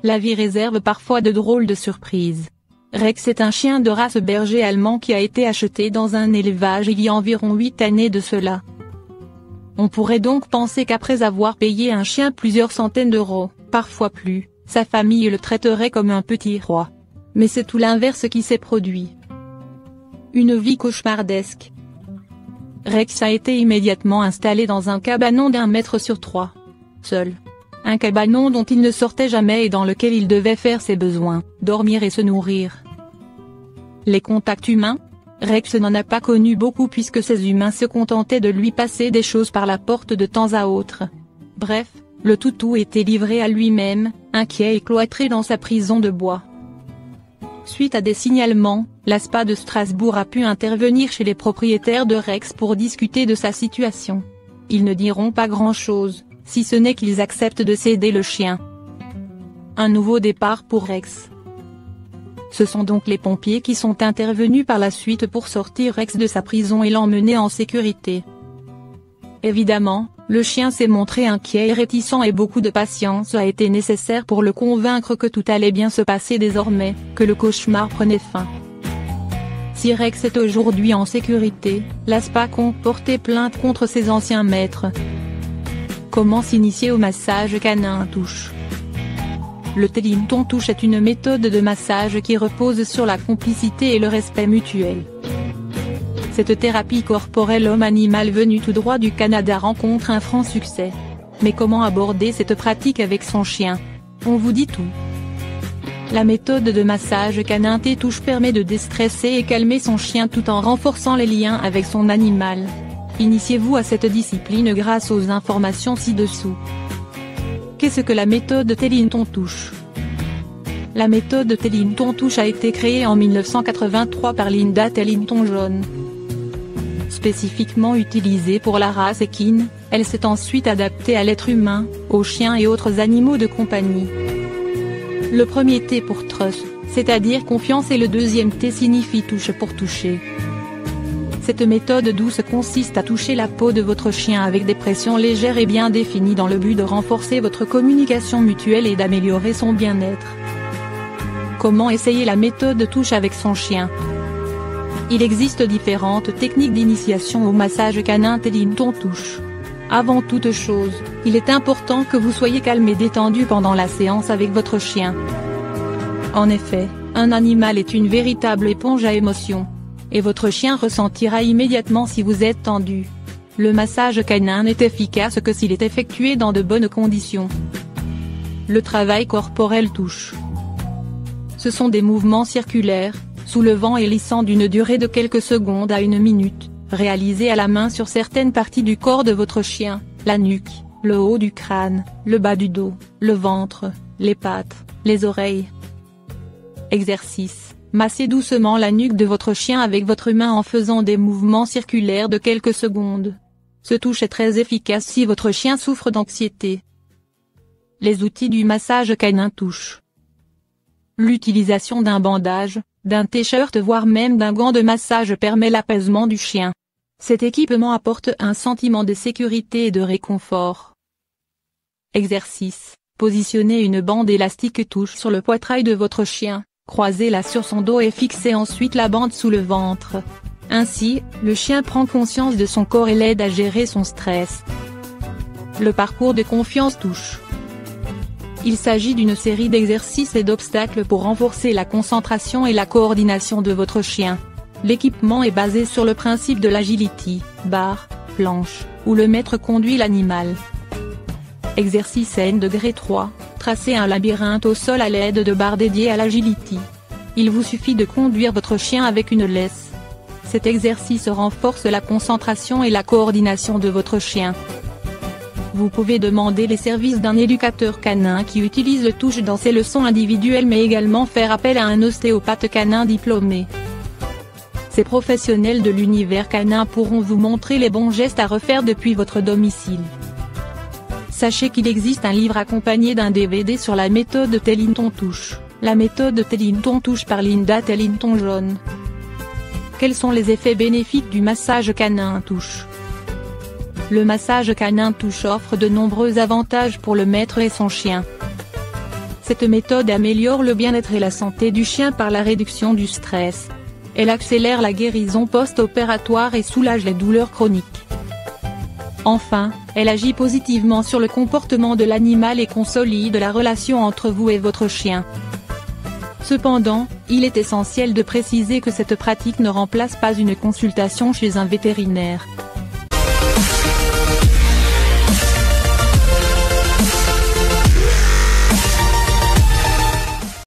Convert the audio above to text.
la vie réserve parfois de drôles de surprises. Rex est un chien de race berger allemand qui a été acheté dans un élevage il y a environ 8 années de cela. On pourrait donc penser qu'après avoir payé un chien plusieurs centaines d'euros, parfois plus, sa famille le traiterait comme un petit roi. Mais c'est tout l'inverse qui s'est produit. Une vie cauchemardesque. Rex a été immédiatement installé dans un cabanon d'1 mètre sur 3. Seul. Un cabanon dont il ne sortait jamais et dans lequel il devait faire ses besoins, dormir et se nourrir. Les contacts humains? Rex n'en a pas connu beaucoup puisque ces humains se contentaient de lui passer des choses par la porte de temps à autre. Bref, le toutou était livré à lui-même, inquiet et cloîtré dans sa prison de bois. Suite à des signalements, la SPA de Strasbourg a pu intervenir chez les propriétaires de Rex pour discuter de sa situation. Ils ne diront pas grand-chose, si ce n'est qu'ils acceptent de céder le chien. Un nouveau départ pour Rex. Ce sont donc les pompiers qui sont intervenus par la suite pour sortir Rex de sa prison et l'emmener en sécurité. Évidemment, le chien s'est montré inquiet et réticent et beaucoup de patience a été nécessaire pour le convaincre que tout allait bien se passer désormais, que le cauchemar prenait fin. Si Rex est aujourd'hui en sécurité, la SPA compte porter plainte contre ses anciens maîtres. Comment s'initier au massage canin touche? Le Télinton touche est une méthode de massage qui repose sur la complicité et le respect mutuel. Cette thérapie corporelle homme-animal venue tout droit du Canada rencontre un franc succès. Mais comment aborder cette pratique avec son chien? On vous dit tout. La méthode de massage canin touche permet de déstresser et calmer son chien tout en renforçant les liens avec son animal. Initiez-vous à cette discipline grâce aux informations ci-dessous. Qu'est-ce que la méthode Télinton touche? La méthode Télinton touche a été créée en 1983 par Linda Télinton-John. Spécifiquement utilisée pour la race équine, elle s'est ensuite adaptée à l'être humain, aux chiens et autres animaux de compagnie. Le premier T pour trust, c'est-à-dire confiance, et le deuxième T signifie touche pour toucher. Cette méthode douce consiste à toucher la peau de votre chien avec des pressions légères et bien définies dans le but de renforcer votre communication mutuelle et d'améliorer son bien-être. Comment essayer la méthode touche avec son chien? Il existe différentes techniques d'initiation au massage canin Télinton touche. Avant toute chose, il est important que vous soyez calme et détendu pendant la séance avec votre chien. En effet, un animal est une véritable éponge à émotions. Et votre chien ressentira immédiatement si vous êtes tendu. Le massage canin n'est efficace que s'il est effectué dans de bonnes conditions. Le travail corporel touche. Ce sont des mouvements circulaires, soulevant et lissant d'une durée de quelques secondes à 1 minute, réalisés à la main sur certaines parties du corps de votre chien, la nuque, le haut du crâne, le bas du dos, le ventre, les pattes, les oreilles. Exercice. Massez doucement la nuque de votre chien avec votre main en faisant des mouvements circulaires de quelques secondes. Ce touche est très efficace si votre chien souffre d'anxiété. Les outils du massage canin touche. L'utilisation d'un bandage, d'un t-shirt voire même d'un gant de massage permet l'apaisement du chien. Cet équipement apporte un sentiment de sécurité et de réconfort. Exercice. Positionnez une bande élastique touche sur le poitrail de votre chien. Croisez-la sur son dos et fixez ensuite la bande sous le ventre. Ainsi, le chien prend conscience de son corps et l'aide à gérer son stress. Le parcours de confiance touche. Il s'agit d'une série d'exercices et d'obstacles pour renforcer la concentration et la coordination de votre chien. L'équipement est basé sur le principe de l'agility, barre, planche, où le maître conduit l'animal. Exercice N°3. Tracez un labyrinthe au sol à l'aide de barres dédiées à l'agility. Il vous suffit de conduire votre chien avec une laisse. Cet exercice renforce la concentration et la coordination de votre chien. Vous pouvez demander les services d'un éducateur canin qui utilise le touche dans ses leçons individuelles mais également faire appel à un ostéopathe canin diplômé. Ces professionnels de l'univers canin pourront vous montrer les bons gestes à refaire depuis votre domicile. Sachez qu'il existe un livre accompagné d'un DVD sur la méthode Télinton touche, la méthode Télinton touche par Linda Télinton-John. Quels sont les effets bénéfiques du massage canin touche? Le massage canin touche offre de nombreux avantages pour le maître et son chien. Cette méthode améliore le bien-être et la santé du chien par la réduction du stress. Elle accélère la guérison post-opératoire et soulage les douleurs chroniques. Enfin, elle agit positivement sur le comportement de l'animal et consolide la relation entre vous et votre chien. Cependant, il est essentiel de préciser que cette pratique ne remplace pas une consultation chez un vétérinaire.